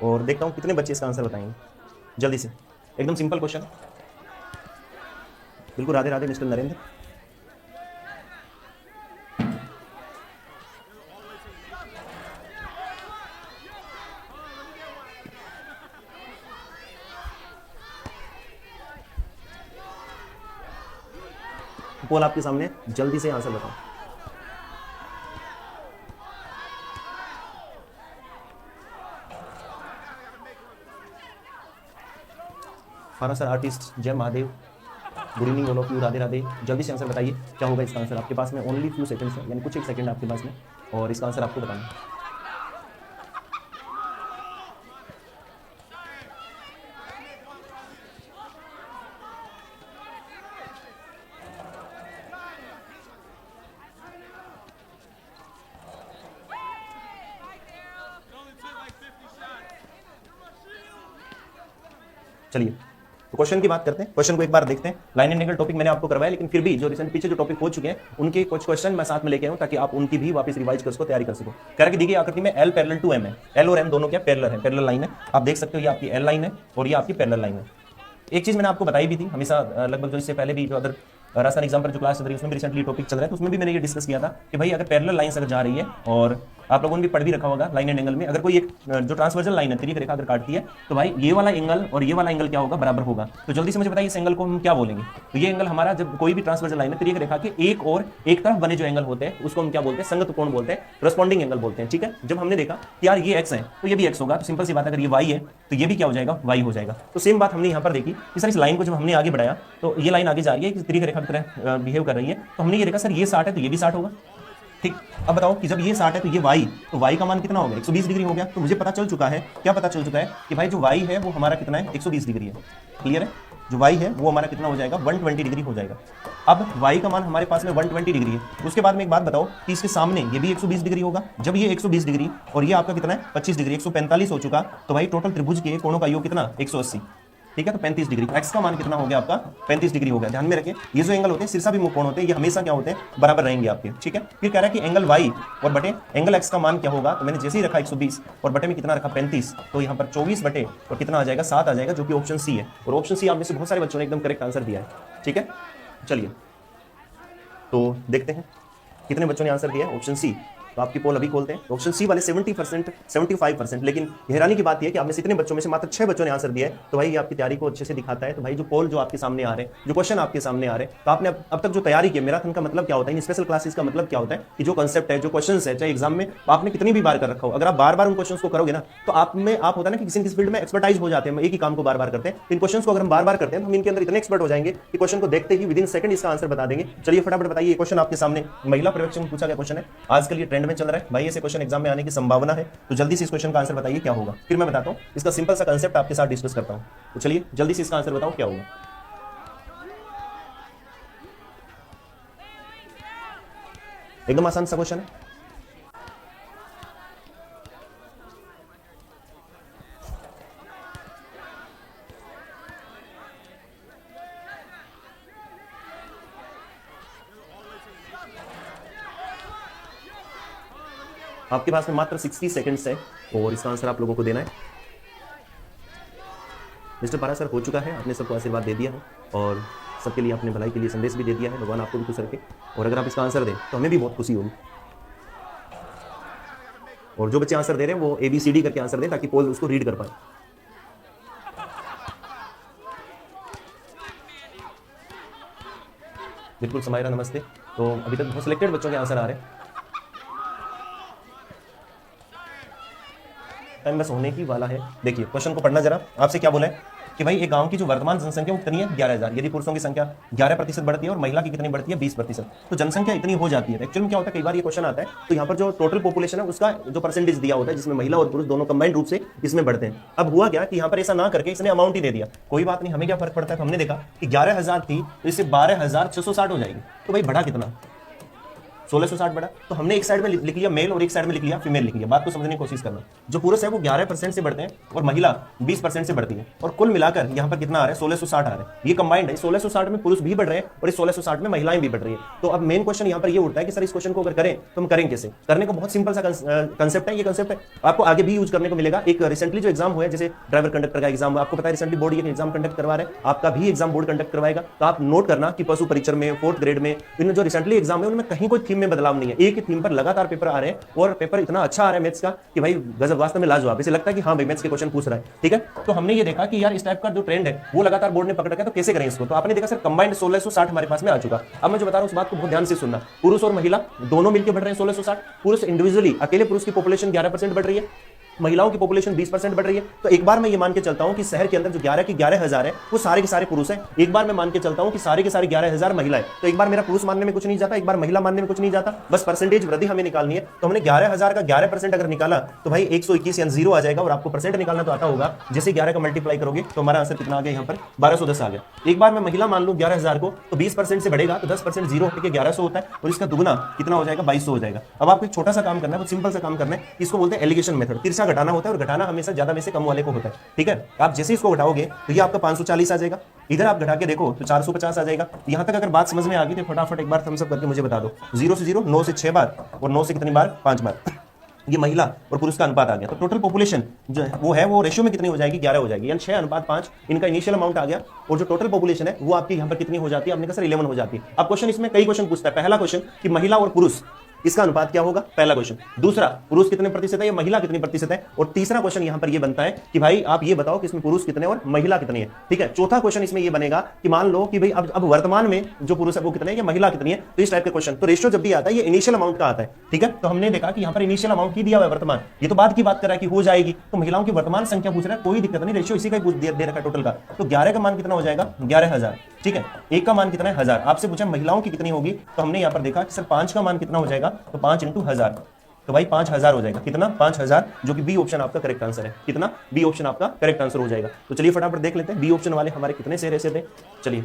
और देखता हूँ कितने बच्चे इसका आंसर बताएंगे जल्दी से। एकदम सिंपल क्वेश्चन, बिल्कुल। राधे राधे मिस्टर नरेंद्र। पोल आपके सामने, जल्दी से आंसर बताओ। फारा सर आर्टिस्ट, जय Mahadev, good evening all of you, Radhe Radhe. जल्दी से आंसर बताइए क्या होगा इसका आंसर। आपके पास में ओनली फ्यू सेकंड्स है, यानी कुछ एक सेकंड आपके पास में, और इसका आंसर आपको बताना है। चलिए तो क्वेश्चन की बात करते हैं, क्वेश्चन को एक बार देखते हैं। लाइन एंड एंगल टॉपिक मैंने आपको करवाया, लेकिन फिर भी जो रिसेंट पीछे जो टॉपिक हो चुके हैं उनके कुछ क्वेश्चन मैं साथ में लेके आऊं ताकि आप उनकी भी वापस रिवाइज कर सको, तैयारी कर सको। कह रहा कि देखिए आकृति में L पैरेलल टू M है, L और M दोनों क्या पैरेलल है, पैरेलल लाइन है। आप देख सकते हो ये आपकी L लाइन है और ये आपकी पैरेलल लाइन है। एक चीज मैंने आपको बताई भी थी हमेशा, लगभग जो इससे पहले भी जो अदर राजस्थान एग्जाम पर जो क्लास चल रही है उसमें भी रिसेंटली टॉपिक चल रहा है, तो उसमें भी मैंने ये डिस्कस किया था कि भाई अगर पैरेलल लाइन अगर जा रही है, और आप लोगों ने भी पढ़ भी रखा होगा लाइन एंड एंगल में, अगर कोई एक जो ट्रांसवर्जल लाइन है तिरछी रेखा अगर काटती है तो भाई ये वाला एंगल और ये वाला एंगल क्या होगा, बराबर होगा। तो जल्दी से मुझे बताइए इस एंगल को हम क्या बोलेंगे। तो ये एंगल हमारा, जब कोई भी ट्रांसवर्जल लाइन है तिरछी रेखा के एक और एक तरफ बने जो एंगल होते हैं उसको हम क्या बोलते हैं, संगत कोण बोलते हैं, करस्पॉन्डिंग एंगल बोलते हैं। ठीक है, जब हमने देखा कि यार ये x है तो ये भी x होगा, तो सिंपल सी बात है अगर ये y है तो ये भी क्या हो जाएगा, y हो जाएगा। तो सेम बात हमने यहाँ पर देखी कि सर इस लाइन को जब हमने आगे बढ़ाया तो ये लाइन आगे जा रही है, तिरछी रेखा की तरह बिहेव कर रही है, तो हमने ये देखा सर ये 60 है तो ये भी 60 होगा। ठीक, अब बताओ कि जब ये 60 है तो ये y, तो y का मान कितना हो गया, 120 डिग्री हो गया। तो मुझे पता चल चुका है, क्या पता चल चुका है कि भाई जो y है वो हमारा कितना है, 120 डिग्री है। क्लियर है, जो y है वो हमारा कितना हो जाएगा, 120 डिग्री हो जाएगा। अब y का मान हमारे पास में 120 डिग्री है। उसके बाद में एक बात बताओ कि इसके सामने ये भी 120 डिग्री होगा। जब ये 120 डिग्री और ये आपका कितना है 25 डिग्री, 145 हो चुका, तो भाई टोटल त्रिभुज के कोणों का योग कितना, 180। ठीक है, तो 35 डिग्री, x का मान कितना हो गया आपका, 35 डिग्री हो गया। ध्यान में रखें ये जो एंगल होते हैं शीर्षा भी मुख कोण होते हैं, ये हमेशा क्या होते हैं, बराबर रहेंगे आपके। ठीक है, फिर कह रहा है कि एंगल y और बटे एंगल x का मान क्या होगा, तो मैंने जैसे ही रखा 120 और बटे में कितना रखा 35, तो यहाँ पर 24 बटे और कितना आ जाएगा, 7 आ जाएगा, जो कि ऑप्शन सी है। और ऑप्शन सी आप में से बहुत सारे बच्चों ने एकदम करेक्ट आंसर दिया है। ठीक है, चलिए तो देखते हैं कितने बच्चों ने आंसर दिया है ऑप्शन सी। तो आपकी पोल अभी खोलते हैं। ऑप्शन सी वाले 70%, 75%, लेकिन हैरानी की बात यह है कि आप में से इतने बच्चों में से मात्र 6 बच्चों ने आंसर दिया है। तो भाई ये आपकी तैयारी को अच्छे से दिखाता है। तो भाई जो पोल जो आपके सामने आ रहे हैं, जो क्वेश्चन आपके सामने आ रहे हैं, तो आपने अब तक जो तैयारी की, मैराथन का मतलब क्या होता है, इन स्पेशल क्लासेस का मतलब क्या होता है कि जो कंसेप्ट है, जो क्वेश्चन है, चाहे एग्जाम में आपने कितनी भी बार कर रखा हो, अगर आप बार बार उन क्वेश्चन को करोगे ना, तो आप होता है ना कि किसी फील्ड में एक्सपर्टाइज हो जाते हैं, एक ही काम को बार बार करते हैं। इन क्वेश्चन को अगर हम बार बार करते हैं तो हम इनके अंदर इतने एक्सपर्ट हो जाएंगे कि क्वेश्चन को देखते ही विद इन सेकंड इसका आंसर बता देंगे। चलिए फटाफट बताइए, क्वेश्चन आपके सामने महिला पर्यवेक्षक में पूछा गया क्वेश्चन है, आजकल ये ट्रेंड में चल रहा है भाई, ऐसे क्वेश्चन एग्जाम में आने की संभावना है। तो जल्दी से इस क्वेश्चन का आंसर बताइए क्या होगा, फिर मैं बताता हूं इसका सिंपल सा कंसेप्ट आपके साथ डिस्कस करता हूं। तो चलिए जल्दी से इसका आंसर बताओ क्या होगा। एकदम आसान सा क्वेश्चन है। आपके पास में मात्र 60 सेकंड्स है और इसका आंसर आप लोगों को देना है। मिस्टर पारा सर हो चुका है, आपने सबको आशीर्वाद दे दिया है और सबके लिए अपने भलाई के लिए संदेश भी दे दिया है। भगवान आपको भी खुश रखे, और अगर आप इसका आंसर दें तो हमें भी बहुत खुशी होगी। और जो बच्चे आंसर दे रहे हैं वो ABCD करके आंसर दें ताकि पोल उसको रीड कर पाए। बिल्कुल समायरा नमस्ते। तो अभी तक बहुत सिलेक्टेड बच्चों के आंसर आ रहे हैं। टाइम बस होने की वाला है। देखिए क्वेश्चन को पढ़ना जरा। आपसे क्या बोला है कि भाई एक गांव की जो वर्तमान जनसंख्या वो कितनी है, 11,000। यदि पुरुषों की संख्या 11% बढ़ती है और महिला की कितनी बढ़ती है, 20%, तो जनसंख्या इतनी हो जाती है। एक्चुअली में क्या होता है, कई बार ये क्वेश्चन आता है तो यहाँ पर जो टोटल पॉपुलेशन है उसका जो परसेंटेज दिया होता है, जिसमें महिला और पुरुष दोनों कंबाइंड रूप से इसमें बढ़ते हैं। अब हुआ क्या कि यहाँ पर ऐसा ना करके इसने अमाउंट ही दे दिया। कोई बात नहीं, हमें क्या फर्क पड़ता है। हमने देखा कि 11,000 थी तो इससे 12,660 हो जाएगी। तो भाई बढ़ा कितना, 1660 बढ़ा, तो हमने एक साइड में लिख लिया मेल और एक साइड में लिख लिया फीमेल लिख लिया। बात को समझने की कोशिश करना, जो पुरुष है वो 11% से बढ़ते हैं और महिला 20% से बढ़ती है, और कुल मिलाकर यहाँ पर कितना आ रहा है 1660 आ रहा है। ये कंबाइंड है, 1660 में पुरुष भी बढ़ रहे हैं और इस 1660 में महिलाएं भी बढ़ रही है। तो अब मेन क्वेश्चन यहाँ पर ये उठता है कि सर इस क्वेश्चन को अगर करें तो हम करें कैसे। करने को बहुत सिंपल सा कंसेप्ट है, ये कंसेप्ट है आपको आगे भी यूज करने को मिलेगा। एक रिसेंटली जो एग्जाम हुआ है, जैसे ड्राइवर कंडक्टर का एग्जाम, आपको पता है रिसेंटली बोर्ड ये एग्जाम कंडक्ट करवा रहे हैं, आपका भी एग्जाम बोर्ड कंडक्ट करवाएगा। तो आप नोट करना कि पशु परीक्षण में 4th ग्रेड में इन जो रिसेंटली एग्जाम है उनमें कहीं कोई थीम में बदलाव नहीं है, एक ही थीम पर लगातार पेपर आ रहे हैं और पेपर इतना अच्छा आ रहा है मैथ्स का कि भाई गजब, वास्तव में लाजवाब। इसे लगता है कि हाँ भाई मैथ्स के क्वेश्चन पूछ रहा है। ठीक है, तो हमने ये देखा कि यार इस टाइप का जो ट्रेंड है वो लगातार बोर्ड ने पकड़ रखा है, तो कैसे करें इसको। तो आपने देखा सर कंबाइंड 1660 हमारे पास में आ चुका। अब मैं जो बता रहा हूं उस बात को बहुत ध्यान से सुनना। पुरुष और महिला दोनों मिलकर बढ़ रहे हैं 1660। पुरुष इंडिविजुअली अकेले पुरुष की पॉपुलेशन 11% बढ़ रही है, महिलाओं की पॉपुलेशन 20% बढ़ रही है। तो एक बार मैं ये मान के चलता हूं कि शहर के अंदर जो 11 की 11,000 है वो सारे के सारे पुरुष हैं। एक बार मैं मान के चलता हूं कि सारे के सारे 11,000 महिला है। तो एक बार मेरा पुरुष मानने में कुछ नहीं जाता, एक बार महिला मानने में कुछ नहीं जाता, बस परसेंटेज वृद्धि हमें निकालनी है। तो हमने 11,000 का 11% अगर निकाला तो भाई 121 यानी 0 आ जाएगा, और आपको परसेंट निकालना तो आता होगा। जैसे 11 का मल्टीप्लाई करोगे तो हमारा आंसर कितना आ गया, यहाँ पर 1210 आ गया। एक बार मैं महिला मान लूं 11,000 को, तो 20% से बढ़ेगा तो 10% 0 होकर 1100 होता है, और इसका दुगुना कितना हो जाएगा 2200 हो जाएगा। अब आपको एक छोटा सा काम करना है, बहुत सिंपल सा काम करना है, इसको बोलते हैं एलिगेशन मेथड। तिरछा घटाना होता है और घटाना हमेशा ज्यादा में से कम वाले को होता है। ठीक है, आप जैसे इसको घटाओगे तो ये आपका 540 आ जाएगा, इधर आप घटा के देखो तो 450 आ जाएगा। यहां तक अगर बात समझ में आ गई तो फटाफट एक बार थम्स अप करके मुझे बता दो। 0 से 0 9 से 6 बार, और 9 से कितनी बार 5 बार। ये महिला और पुरुष का अनुपात आ गया। तो टोटल पॉपुलेशन जो है वो रेशियो में कितनी हो जाएगी 11 हो जाएगी, यानी 6:5 इनका इनिशियल अमाउंट आ गया। और जो टोटल पॉपुलेशन है वो आपकी यहाँ पर कितनी हो जाती है, आपने कहा सर 11 हो जाती है। अब क्वेश्चन इसमें कई क्वेश्चन पूछता है। पहला क्वेश्चन कि महिला और पुरुष इसका अनुपात क्या होगा, पहला क्वेश्चन। दूसरा, पुरुष कितने प्रतिशत है या महिला कितनी प्रतिशत है। और तीसरा क्वेश्चन यहां पर यह बनता है कि भाई आप ये बताओ कि इसमें पुरुष कितने और महिला कितनी है। ठीक है, चौथा क्वेश्चन इसमें यह बनेगा कि मान लो कि भाई अब वर्तमान में जो पुरुष है वो कितने या महिला कितनी है। तो इस टाइप के क्वेश्चन, तो रेशियो जब भी आता है ये इनिशियल अमाउंट का आता है। ठीक है, तो हमने देखा कि यहाँ पर इनिशियल अमाउंट ही दिया हुआ है वर्तमान, ये तो बाद की बात कर रहा है कि हो जाएगी। तो महिलाओं की वर्तमान संख्या पूछ रहा है, कोई दिक्कत नहीं, रेशियो इसी का दे रखा है टोटल का। तो 11 का मान कितना हो जाएगा 11,000। ठीक है, एक का मान कितना है 1000। आपसे पूछा महिलाओं की कितनी होगी, तो हमने यहाँ पर देखा कि सर 5 का मान कितना हो जाएगा, तो 5 × 1000, तो भाई 5000 हो जाएगा। कितना 5000, जो कि बी ऑप्शन आपका करेक्ट आंसर है। कितना, बी ऑप्शन आपका करेक्ट आंसर हो जाएगा। तो चलिए फटाफट देख लेते हैं बी ऑप्शन वाले हमारे कितने सही ऐसे थे। चलिए,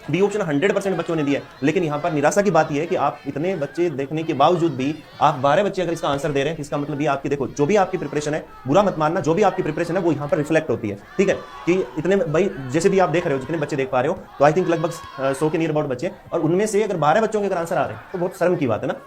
बी ऑप्शन 100% बच्चों ने दिया है, लेकिन यहाँ पर निराशा की बात यह है कि आप इतने बच्चे देखने के बावजूद भी आप 12 बच्चे अगर इसका आंसर दे रहे हैं, इसका मतलब ये आपकी देखो जो भी आपकी प्रिपरेशन है, बुरा मत मानना, जो भी आपकी प्रिपरेशन है वो यहाँ पर रिफ्लेक्ट होती है। ठीक है, कि इतने भाई जैसे भी आप देख रहे हो, जितने बच्चे देख पा रहे हो, तो आई थिंक लगभग 100 के नियर अबाउट बच्चे, और उनमें से अगर 12 बच्चों के अगर आंसर आ रहे हैं तो बहुत शर्म की बात है ना।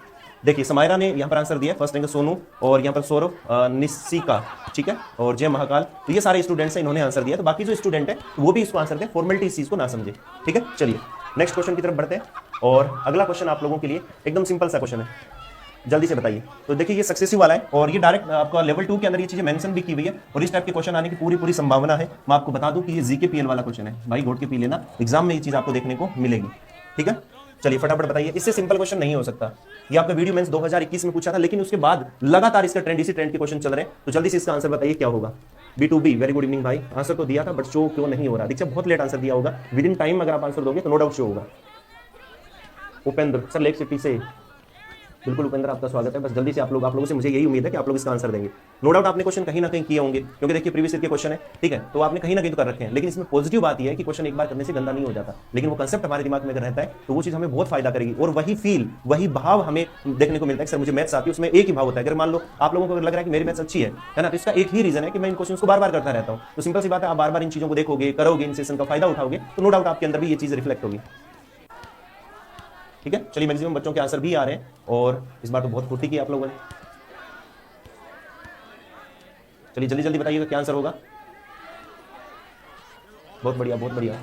देखिए, समायरा ने यहाँ पर आंसर दिया, फर्स्ट रैंक सोनू, और यहाँ पर सौरभ, निशिका, ठीक है, और जय महाकाल। तो ये सारे स्टूडेंट्स हैं, इन्होंने आंसर दिया। तो बाकी जो स्टूडेंट है वो भी इसको आंसर दें, फॉर्मेलिटी इस चीज को ना समझे। ठीक है, चलिए नेक्स्ट क्वेश्चन की तरफ बढ़ते हैं। और अगला क्वेश्चन आप लोगों के लिए एकदम सिंपल सा क्वेश्चन है, जल्दी से बताइए। तो देखिए ये सक्सेसिव वाला है, और ये डायरेक्ट आपका लेवल 2 के अंदर ये चीजें मेंशन भी की हुई है, और इस टाइप के क्वेश्चन आने की पूरी संभावना है। मैं आपको बता दूं कि ये जीके पीएल वाला क्वेश्चन है, भाई घोट के पी लेना, एग्जाम में ये चीज आपको देखने को मिलेगी। ठीक है, चलिए फटाफट बताइए। इससे सिंपल क्वेश्चन नहीं हो सकता। ये आपका वीडियो मेंस 2021 में पूछा था, लेकिन उसके बाद लगातार इसका ट्रेंड, इसी ट्रेंड के क्वेश्चन चल रहे हैं। तो जल्दी से इसका आंसर बताइए क्या होगा। B2B, वेरी गुड इवनिंग भाई, आंसर तो दिया था बट शो क्यों नहीं हो रहा। दीक्षा बहुत लेट आंसर दिया होगा, विद इन टाइम अगर आप आंसर दोगे तो नो डाउट शो होगा। उपेंद्र सर लेक सिटी से, बिल्कुल उपेंद्र आपका स्वागत है। बस जल्दी से आप लोगों से मुझे यही उम्मीद है कि आप लोग इसका आंसर देंगे। नो डाउट आपने क्वेश्चन कहीं ना कहीं किए होंगे, क्योंकि देखिए प्रीवियस ईयर के क्वेश्चन है, ठीक है, तो आपने कहीं ना कहीं तो कर रखे हैं। लेकिन इसमें पॉजिटिव बात यह है कि क्वेश्चन एक बार करने से गंदा नहीं हो जाता, लेकिन वो कंसेप्ट हमारे दिमाग में अगर रहता है तो वो चीज हमें बहुत फायदा करेगी, और वही फील, वही भाव हमें देखने को मिलता है कि सर मुझे मैथ्स आती है। उसमें एक ही भाव होता है। अगर मान लो आप लोगों को लग रहा है कि मेरी मैथ्स अच्छी है ना, तो इसका एक ही रीजन है कि मैं इन क्वेश्चन को बार बार करता रहता हूँ। तो सिंपल सी बात है, आप बार बार इन चीजों को देखोगे, करोगे, इन सेशन का फायदा उठाओगे, तो नो डाउट आपके अंदर भी ये चीज रिफ्लेक्ट होगी। ठीक है, चलिए मैक्सिमम बच्चों के आंसर भी आ रहे हैं, और इस बार तो बहुत फुर्ती की आप लोगों ने। चलिए जल्दी जल्दी बताइएगा क्या आंसर होगा। बहुत बढ़िया, बहुत बढ़िया,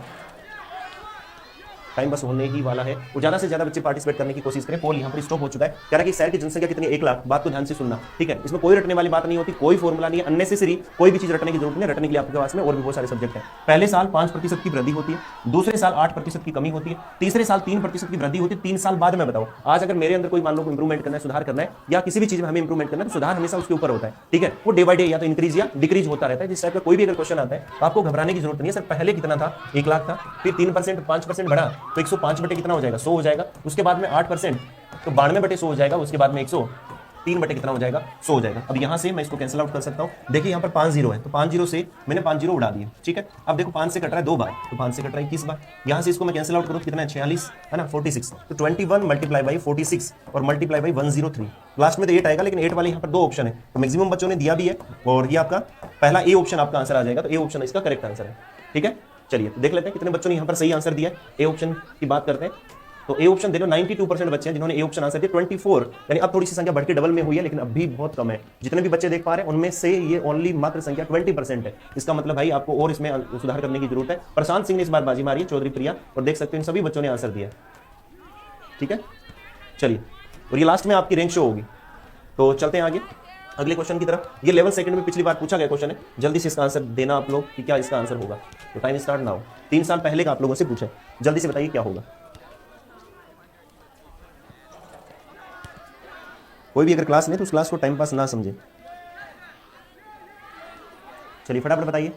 टाइम बस होने ही वाला है, और ज्यादा से ज्यादा बच्चे पार्टिसिपेट करने की कोशिश करें। पोल यहाँ पर स्टॉप हो चुका है। कह रहा है कि शहर की जनसंख्या कितनी है 1 लाख। बात को ध्यान से सुनना, ठीक है, इसमें कोई रटने वाली बात नहीं होती, कोई फॉर्मुला नहीं है, अननेसेसरी कोई भी चीज रटने की जरूरत नहीं है। रटने के लिए आपके पास में और भी बहुत सारे सब्जेक्ट है। पहले साल 5% की वृद्धि होती है, दूसरे साल 8% की कमी होती है, तीसरे साल 3% की वृद्धि होती है। 3 साल बाद में बताओ, आज अगर मेरे अंदर कोई मान लो इंप्रूवमेंट करना है, सुधार करना है, या किसी भी चीज में हमें इंप्रूवमेंट करना है, तो सुधार हमेशा उसके ऊपर होता है। ठीक है, वो डे बाय डे या तो इंक्रीज या डिक्रीज होता रहता है। जिस टाइप का कोई भी अगर क्वेश्चन आता है तो आपको घबराने की जरूरत नहीं है। सर पहले कितना था 1 लाख था, फिर 3% 5% बढ़ा तो 105 बटे कितना हो जाएगा 100 हो जाएगा। उसके बाद में 8% तो 92 बटे 100 हो जाएगा। उसके बाद में 100 3 बटे कितना हो जाएगा 100 हो जाएगा। अब यहाँ से मैं इसको कैंसिल आउट कर सकता हूँ। देखिए यहाँ पर 5 जीरो है, तो 5 जीरो से मैंने 5 जीरो उड़ा दिए, ठीक है। अब देखो 5 से कट रहा है 2 बार, तो 5 से कट रहा है 21 बार। यहाँ से इसको मैं कैंसिल आउट करूँ कितना है 46 है ना 46, तो 21 मल्टीप्लाई बाई 46 और मल्टीप्लाई बाई 103, लास्ट में तो 8 आएगा, लेकिन 8 वाले यहाँ पर 2 ऑप्शन है, तो मैक्सिमम बच्चों ने दिया भी है, और ये आपका पहला ए ऑप्शन आपका आंसर आ जाएगा, तो ए ऑप्शन इसका करेक्ट आंसर है, ठीक है। चलिए तो देख लेते हैं कितने बच्चों ने यहाँ पर सही आंसर दिया है। ए ऑप्शन की बात करते हैं, तो ए ऑप्शन दे लो 92% बच्चे हैं जिन्होंने ए ऑप्शन आंसर दिया। 24 यानी अब थोड़ी सी संख्या बढ़ के डबल में हुई है, लेकिन अब भी बहुत कम है। जितने भी बच्चे देख पा रहे हैं उनमें से ये ओनली मात्र संख्या 20% है। इसका मतलब भाई आपको और इसमें सुधार करने की जरूरत है। प्रशांत सिंह ने इस बार बाजी मारी है, चौधरी प्रिया, और देख सकते हैं इन सभी बच्चों ने आंसर दिया, ठीक है। चलिए, और ये लास्ट में आपकी रैंक शो होगी। तो चलते हैं आगे अगले क्वेश्चन की तरफ। ये लेवल सेकंड में पिछली बार पूछा गया क्वेश्चन है, जल्दी से इसका आंसर देना आप लोग कि क्या इसका आंसर होगा। तो टाइम स्टार्ट नाउ। 3 साल पहले का आप लोगों से पूछे, जल्दी से बताइए क्या होगा। कोई भी अगर क्लास में तो उस क्लास को टाइम पास ना समझे। चलिए फटाफट बताइए।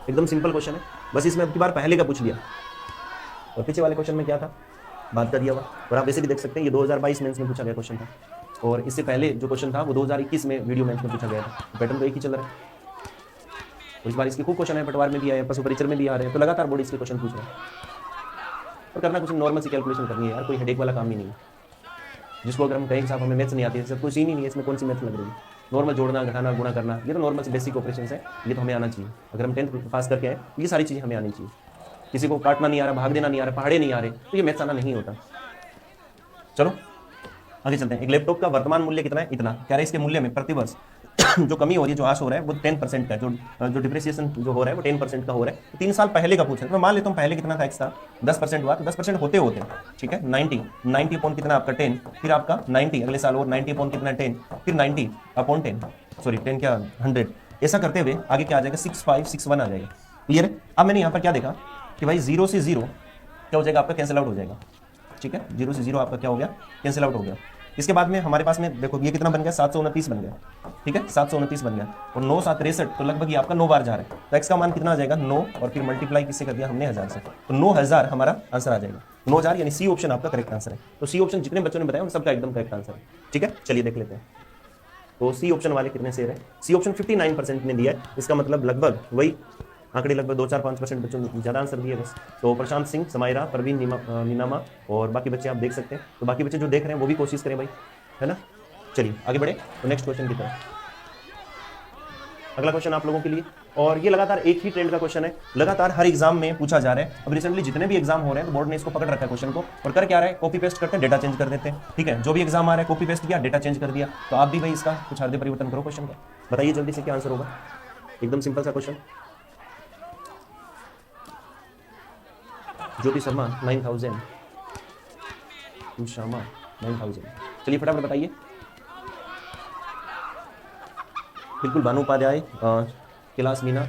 एकदम सिंपल क्वेश्चन है, बस इसमें अब की बार पहले का पूछ लिया, और पीछे वाले क्वेश्चन में क्या था बात कर दिया हुआ। और आप वैसे भी देख सकते हैं ये 2022 मेंस में पूछा गया क्वेश्चन था, और इससे पहले जो क्वेश्चन था वो 2021 में वीडियो मेंस में पूछा गया था। पैटर्न तो एक ही चल रहा है। तो इस बार इसके खूब क्वेश्चन है, पटवार में भी आए, पशु परिचर में भी आ रहे हैं, तो लगातार बोर्ड इसके क्वेश्चन पूछ रहे हैं। और करना कुछ नॉर्मल सी कैलकुलेशन करनी है यार, कोई हेडेक वाला काम ही नहीं है। जिसको अगर हम कहें साहब हमें मैथ्स नहीं आती है, सब कुछ ही नहीं है, इसमें कौन सी मैथ्स लग रही है। नॉर्मल जोड़ना घटाना गुणा करना, ये तो नॉर्मल से बेसिक ऑपरेशन है, ये तो हमें आना चाहिए। अगर हम 10th पास करके आए ये सारी चीज़ें हमें आनी चाहिए। किसी को काटना नहीं आ रहा, भाग देना नहीं आ रहा, पहाड़े नहीं आ रहे, तो ये मैथ्स आना नहीं होता। चलो आगे चलते हैं। एक लैपटॉप का वर्तमान मूल्य कितना है, इतना कह रहे हैं। इसके मूल्य में प्रतिवर्ष जो कमी हो रही है, जो आश हो रहा है वो 10% का, जो डिप्रिसिएशन जो हो रहा है वो 10% का हो रहा है। तो 3 साल पहले का पूछ रहे हैं, तो मैं मान लेता हूँ पहले कितना था, एक्स था 10% हुआ, तो 10% होते होते ठीक है 90 अपॉन कितना आपका 10, फिर आपका 90 अगले साल और 90 अपॉन कितना 10, फिर 90 अपॉन 10, सॉरी 10 क्या 100, ऐसा करते हुए आगे क्या आ जाएगा 6561 आ जाएगा। क्लियर है। अब मैंने यहाँ पर क्या देखा कि भाई 0 से 0 क्या हो जाएगा आपका, कैंसिल आउट हो जाएगा, ठीक है। 0 से 0 आपका क्या हो गया, कैंसिल आउट हो गया। इसके बाद में हमारे पास में देखो ये कितना बन गया 729 बन गया, ठीक है 729 बन गया, और 9 7 63, तो लगभग ये आपका 9 बार जा रहा है। तो एक्स का मान कितना आ जाएगा 9, और फिर मल्टीप्लाई किससे कर दिया हमने 1000 से, तो 9000 हमारा आंसर आ जाएगा। 9000 यानी सी ऑप्शन आपका करेक्ट आंसर है। तो सी ऑप्शन जितने बच्चों ने बताया उन सबका एकदम करेक्ट आंसर है, ठीक है। चलिए देख लेते हैं। तो सी ऑप्शन वाले कितने शेयर है, सी ऑप्शन 59% ने दिया है। इसका मतलब लगभग वही आंकड़े, लगभग 2-4-5% बच्चों ने ज़्यादा आंसर दिए बस। तो प्रशांत सिंह, समायरा, परवीन, नीनामा और बाकी बच्चे आप देख सकते हैं। तो बाकी बच्चे जो देख रहे हैं वो भी कोशिश करें भाई, है ना। चलिए आगे बढ़े तो नेक्स्ट क्वेश्चन की तरफ। अगला क्वेश्चन आप लोगों के लिए, और ये लगातार एक ही ट्रेंड का क्वेश्चन है, लगातार हर एग्जाम में पूछा जा रहा है। अब रिसेंटली जितने भी एग्जाम हो रहे हैं तो बोर्ड ने इसको पकड़ रखा है क्वेश्चन को, और कर क्या रहा है, कॉपी पेस्ट करते हैं, डेटा चेंज कर देते हैं, ठीक है। जो भी एग्जाम आ रहा है कॉपी पेस्ट किया, डेटा चेंज कर दिया। तो आप भी भाई इसका कुछ हृदय परिवर्तन करो क्वेश्चन का। बताइए जल्दी से क्या आंसर होगा। एकदम सिंपल सा क्वेश्चन। ज्योति शर्मा 9000, शर्मा 9000। चलिए फटाफट बताइए। बिल्कुल भानु उपाध्याय, कैलाश मीना,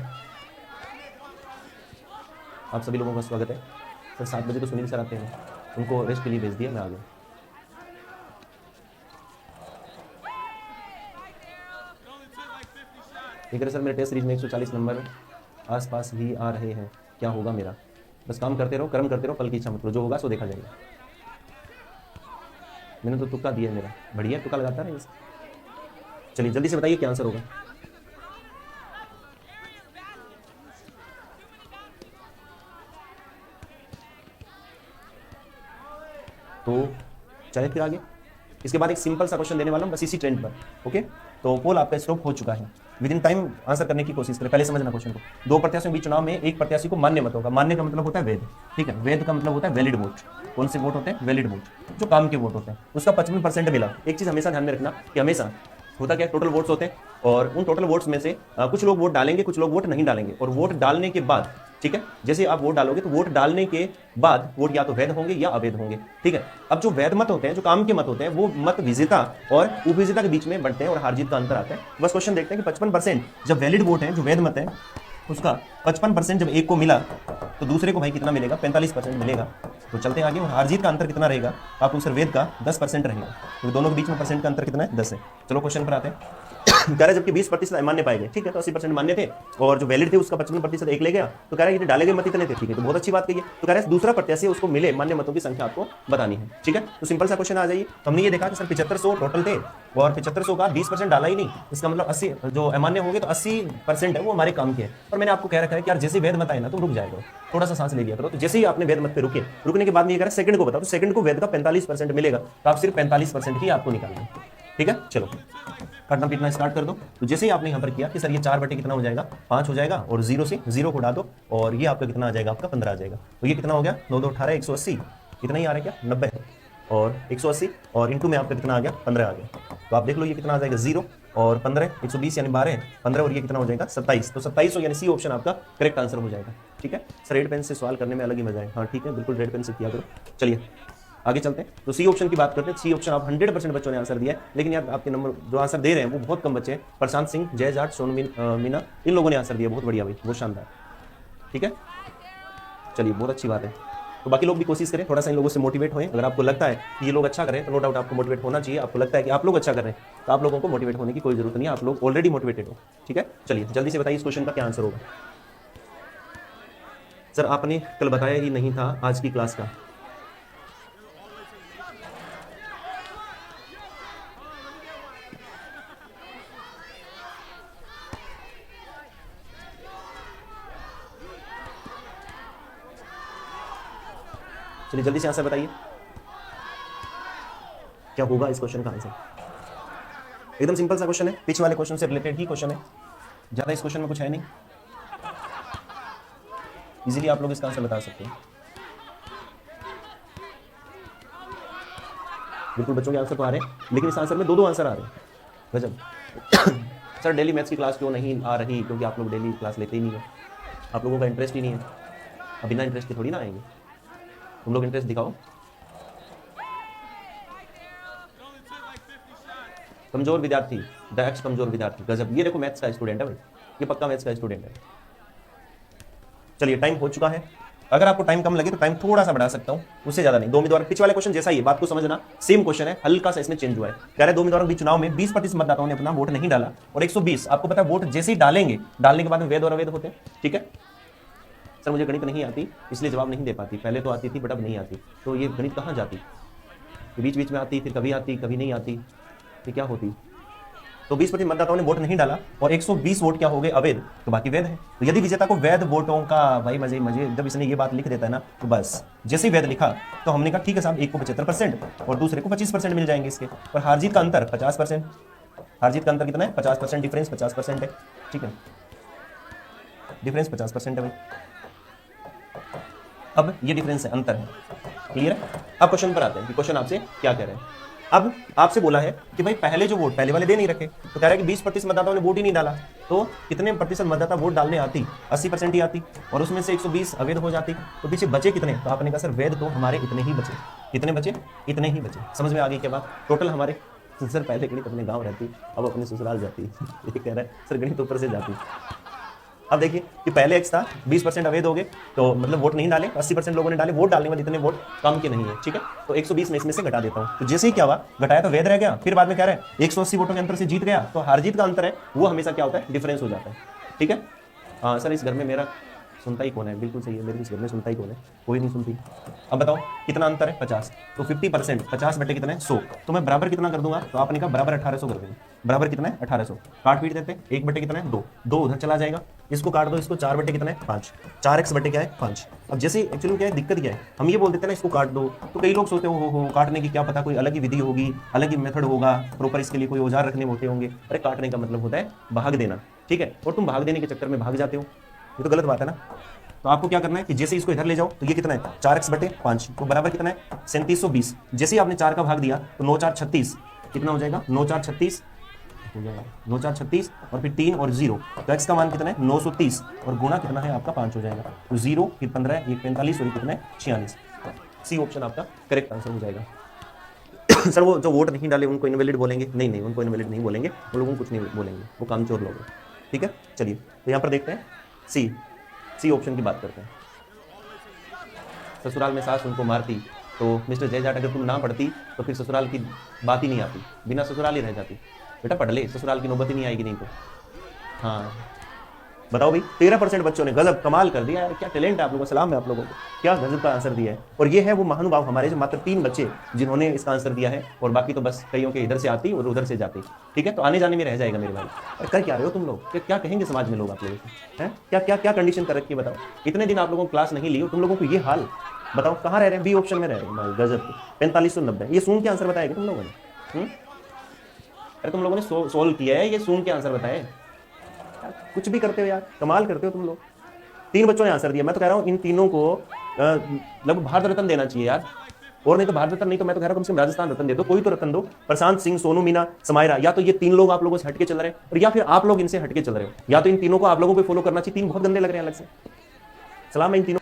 आप सभी लोगों का स्वागत है। सर 7 बजे तो सुनील सर आते हैं, उनको रेस्ट के लिए भेज दिया, मैं आ गया। ठीक है सर, मेरे टेस्ट सीरीज में 140 नंबर आसपास ही आ रहे हैं, क्या होगा मेरा। बस काम करते रहो, कर्म करते रहो, फल की इच्छा मत करो, जो होगा सो देखा जाएगा। मैंने तो तुक्का दिया है मेरा, बढ़िया तुक्का लगाता है। चलिए जल्दी से बताइए क्या आंसर होगा। तो चले फिर आगे। इसके बाद एक सिंपल सा क्वेश्चन देने वाला हूँ बस इसी ट्रेंड पर, ओके। तो पोल आपका स्टॉप हो चुका है, विद इन टाइम आंसर करने की कोशिश करें। पहले समझना क्वेश्चन को। 2 प्रत्याशियों के बीच चुनाव में एक प्रत्याशी को मान्य मत होगा। मान्य का मतलब होता है वैध, ठीक है। वैध का मतलब होता है वैलिड वोट। कौन से वोट होते हैं, वैलिड वोट, जो काम के वोट होते हैं। उसका 55% मिला। एक चीज हमेशा ध्यान में रखना कि हमेशा होता क्या, टोटल वोट्स होते हैं, और उन टोटल वोट्स में से कुछ लोग वोट डालेंगे, कुछ लोग वोट नहीं डालेंगे। और वोट डालने के बाद, ठीक है, जैसे आप वोट डालोगे तो वोट डालने के बाद वोट या तो वैध होंगे या अवैध होंगे, ठीक है। अब जो वैध मत होते हैं, जो काम के मत होते हैं, वो मत विजेता और उपविजेता के बीच में बढ़ते हैं और हार जीत का अंतर आता है। बस क्वेश्चन देखते हैं कि 55% जब वैलिड वोट है, जो वैध मत है, उसका 55% जब एक को मिला तो दूसरे को भाई कितना मिलेगा, 45% मिलेगा। तो चलते हैं आगे। और हार जीत का अंतर कितना रहेगा, आप उस वैध का 10% रहेगा, तो दोनों के बीच में परसेंट का अंतर कितना है, 10 है। चलो क्वेश्चन पर आते हैं। कह रहा है जबकि 20% अमान्य पाए गए, ठीक है, तो 80% मान्य थे और जो वैलिड थे उसका 55% एक ले गया, तो कह रहा है ये डाले गए मत इतने थे, ठीक है, तो बहुत अच्छी बात कही है। तो कह रहा है दूसरा प्रत्याशी उसको मिले मान्य मतों की संख्या आपको बतानी है, ठीक है। तो सिंपल सा क्वेश्चन आ जाइए। तो हमने ये देखा कि सर 7500 टोटल थे और 7500 का 20% डाला ही नहीं, इसका मतलब 80 जो अमान्य हो गए तो 80% है वो हमारे काम के है। और मैंने आपको कह रखा है कि यार जैसे वेद मत आए ना तुम रुक जाएगा, थोड़ा सा सांस ले लिया करो। तो जैसे ही आपने वेद मत पे रुके, रुकने के बाद में ये कह रहा है सेकंड को बताओ, तो सेकंड को वेद का 45% मिलेगा, तो आप सिर्फ 45% ही आपको निकालना है, ठीक है। चलो काटना पीटना स्टार्ट कर दो। तो जैसे ही आपने यहाँ पर किया कि सर ये 4 बटे कितना हो जाएगा 5 हो जाएगा, और 0 से 0 को उड़ा दो और ये आपका कितना आ जाएगा, आपका 15 आ जाएगा। तो ये कितना हो गया 9 2 18 180, कितना ही आ रहा है क्या 90 और 180 और इंटू में आपका कितना आ गया 15 आ गया। तो आप देख लो ये कितना आ जाएगा 0 और 15 120 यानी 12 15 और ये कितना हो जाएगा 27। तो 27 यानी सी ऑप्शन आपका करेक्ट आंसर हो जाएगा, ठीक है। सर रेड पेन से सवाल करने में अलग ही मजा है, हाँ ठीक है, बिल्कुल रेड पेन से किया करो। चलिए आगे चलते हैं। तो सी ऑप्शन की बात करते हैं। सी ऑप्शन आप 100% बच्चों ने आंसर दिया है, लेकिन यार आपके नंबर जो आंसर दे रहे हैं वो बहुत कम बच्चे हैं। प्रशांत सिंह, जय जाट, सोनू मीना, इन लोगों ने आंसर दिया, बहुत बढ़िया भाई, बहुत शानदार, ठीक है। चलिए बहुत अच्छी बात है। तो बाकी लोग भी कोशिश करें, थोड़ा सा इन लोगों से मोटिवेट होएं। अगर आपको लगता है कि ये लोग अच्छा करें तो नो डाउट आपको मोटिवेट होना चाहिए। आपको लगता है कि आप लोग अच्छा कर रहे हैं तो आप लोगों को मोटिवेट होने की कोई जरूरत नहीं है, आप लोग ऑलरेडी मोटिवेटेड हो, ठीक है। चलिए जल्दी से बताइए इस क्वेश्चन का क्या आंसर होगा। सर आपने कल बताया ही नहीं था आज की क्लास का। चलिए जल्दी से आंसर बताइए क्या होगा इस क्वेश्चन का आंसर। एकदम सिंपल सा क्वेश्चन है, पिछले वाले क्वेश्चन से रिलेटेड ही क्वेश्चन है, ज्यादा इस क्वेश्चन में कुछ है नहीं, इजीली आप लोग इसका आंसर बता सकते हैं। बिल्कुल बच्चों के आंसर तो आ रहे हैं, लेकिन इस आंसर में दो आंसर आ रहे हैं, गजब। सर डेली मैथ्स की क्लास क्यों नहीं आ रही? क्योंकि आप लोग डेली क्लास लेते ही नहीं है, आप लोगों का इंटरेस्ट ही नहीं है। अब बिना इंटरेस्ट के थोड़ी ना आएंगे, तुम लोग इंटरेस्ट दिखाओ। कमजोर विद्यार्थी, दैट्स कमजोर विद्यार्थी, गजब। ये देखो मैथ्स का स्टूडेंट है भाई, ये पक्का मैथ्स का स्टूडेंट है। चलिए टाइम हो चुका है, अगर आपको टाइम कम लगे तो टाइम थोड़ा सा बढ़ा सकता हूं, उससे ज्यादा नहीं। 2 उम्मीदवार, पिछले वाले क्वेश्चन जैसा ही है, बात को समझना, सेम क्वेश्चन है, हल्का सा इसमें चेंज हुआ है। कह रहे 2 उम्मीदवारों के बीच चुनाव में 20% मतदाताओं ने अपना वोट नहीं डाला और 120, आपको पता है वोट जैसे ही डालेंगे, डालने के बाद में वेद और अवैध होते हैं, ठीक है। सर मुझे गणित नहीं आती इसलिए जवाब नहीं दे पाती, पहले तो आती थी बट अब नहीं आती। तो ये गणित कहाँ जाती, बीच बीच में आती, फिर कभी आती कभी नहीं आती, ये क्या होती। तो 20% मतदाताओं ने वोट नहीं डाला और 120 वोट क्या हो गए अवैध, तो बाकी वैध है। तो यदि विजेता को वैध वोटों का, भाई मजे मजे, जब इसने ये बात लिख देता है ना तो बस जैसे ही वैध लिखा तो हमने कहा ठीक है साहब, एक को 75% और दूसरे को 25% मिल जाएंगे इसके। और हार जीत का अंतर 50%, हार जीत का अंतर कितना है 50%, डिफरेंस 50% है, ठीक है, डिफरेंस 50% है भाई। अब ये डिफरेंस है, अंतर है, क्लियर है। अब क्वेश्चन पर आते हैं कि क्वेश्चन आपसे क्या कह रहे हैं। अब आपसे बोला है कि भाई पहले जो वोट, पहले वाले दे नहीं रखे, तो कह रहा है कि 20% मतदाताओं ने वोट ही नहीं डाला, तो कितने प्रतिशत मतदाता वोट डालने आती, 80% ही आती, और उसमें से 120 अवैध हो जाती, तो पीछे बचे कितने। तो आपने कहा सर वैध तो हमारे इतने ही बचे, कितने बचे, इतने ही बचे। समझ में आ गई क्या बात। टोटल हमारे सर पहले गणित अपने गाँव रहती, अब अपने ससुराल जाती। ये कह रहा है सर गणित ऊपर से जाती। अब देखिए कि पहले एक्स था, 20% अवैध हो गए, तो मतलब वोट नहीं डाले, 80% लोगों ने डाले, वोट डालने वाले इतने वोट काम के नहीं है, ठीक है। तो 120 में इसमें से घटा देता हूं, तो जैसे ही क्या हुआ, घटाया तो वैध रह गया, फिर बाद में कह रहे हैं 180 वोटों के अंतर से जीत गया, तो हार जीत का अंतर है वो हमेशा क्या होता है, डिफरेंस हो जाता है, ठीक है। हाँ सर इस घर में मेरा सुनता ही कौन है, बिल्कुल सही है, मेरे इस घर में सुनता ही कौन है, कोई नहीं सुनती। अब बताओ कितना अंतर है 50, तो 50%, 50 बटे कितना है 100, तो मैं बराबर कितना कर दूंगा, तो आपने कहा बराबर 1800 कर देंगे। बराबर कितना है 1800, काट पीट देते, 1 बटे कितना है 2, 2 उधर चला जाएगा, इसको काट दो, इसको 4 बटे कितना है 5, 4x बटे क्या है 5। अब जैसे एक्चुअली क्या है, दिक्कत क्या है, हम ये बोल देते हैं ना इसको काट दो, तो कई लोग सोचते हो काटने की क्या पता कोई अलग ही विधि होगी, अलग ही मेथड होगा, प्रॉपर इसके लिए कोई औजार रखने होते होंगे। अरे काटने का मतलब होता है भाग देना, ठीक है, और तुम भाग देने के चक्कर में भाग जाते हो, ये तो गलत बात है ना। तो आपको क्या करना है कि जैसे इसको इधर ले जाओ, तो ये कितना है 4x बटे 5, तो बराबर कितना है 3720। जैसे ही आपने 4 का भाग दिया तो 9 4 36, कितना हो जाएगा 9 4 36 हो जाएगा, 9 4 36 और फिर 3 और 0, तो x का मान कितना है 930 और गुना कितना है आपका 5 हो जाएगा, तो 0 फिर 15 1 45 और कितना है 46। सी ऑप्शन आपका करेक्ट आंसर हो जाएगा। सर वो जो वोट नहीं डाले उनको इनवैलिड बोलेंगे? नहीं नहीं, उनको इनवैलिड नहीं बोलेंगे, वो लोगों को कुछ नहीं बोलेंगे, वो कामचोर लोग हैं, ठीक है। चलिए तो यहाँ पर देखते हैं सी ऑप्शन की बात करते हैं। ससुराल में सास उनको मारती, तो मिस्टर जय जाट अगर तुम ना पढ़ती तो फिर ससुराल की बात ही नहीं आती, बिना ससुराल ही रह जाती। बेटा पढ़ ले, ससुराल की नौबत ही नहीं आएगी नहीं तो। हाँ बताओ भाई, 13% बच्चों ने, गजब कमाल कर दिया यार, क्या टैलेंट है आप लोगों को, सलाम है आप लोगों को, क्या गजब का आंसर दिया है। और ये है वो महानुभाव हमारे जो मात्र 3 बच्चे जिन्होंने इसका आंसर दिया है, और बाकी तो बस कईयों के इधर से आती और उधर से जाती। ठीक है, तो आने जाने में रह जाएगा मेरे भाई। अरे कर क्या रहे हो तुम लोग, क्या कहेंगे समाज में लोग आप लोगों को, हैं क्या क्या क्या कंडीशन कर रखी है बताओ। इतने दिन आप लोगों को क्लास नहीं ली हो, तुम लोगों को ये हाल, बताओ कहाँ रह रहे हैं, बी ऑप्शन में रह रहे हैं भाई, गजब। 4590 ये सून के आंसर बताएगा तुम लोगों ने। अरे तुम लोगों ने सोल्व किया है, ये सून के आंसर बताए, कुछ भी करते हो यार, कमाल करते हो तुम लोग। 3 बच्चों ने आंसर दिया, मैं तो कह रहा हूँ इन तीनों को लगभग भारत रत्न देना चाहिए यार, और नहीं तो भारत रत्न नहीं तो मैं तो कह रहा हूँ कम से कम राजस्थान रत्न दे दो, कोई तो रत्न दो। प्रशांत सिंह, सोनू मीना, समायरा, या तो ये 3 लोग आप लोगों से हटके चल रहे हैं, और या फिर आप लोग इनसे हटके चल रहे हो, या तो इन तीनों को आप लोगों को फॉलो करना चाहिए। 3 बहुत गंदे लग रहे हैं अलग से, सलाम है इन तीनों।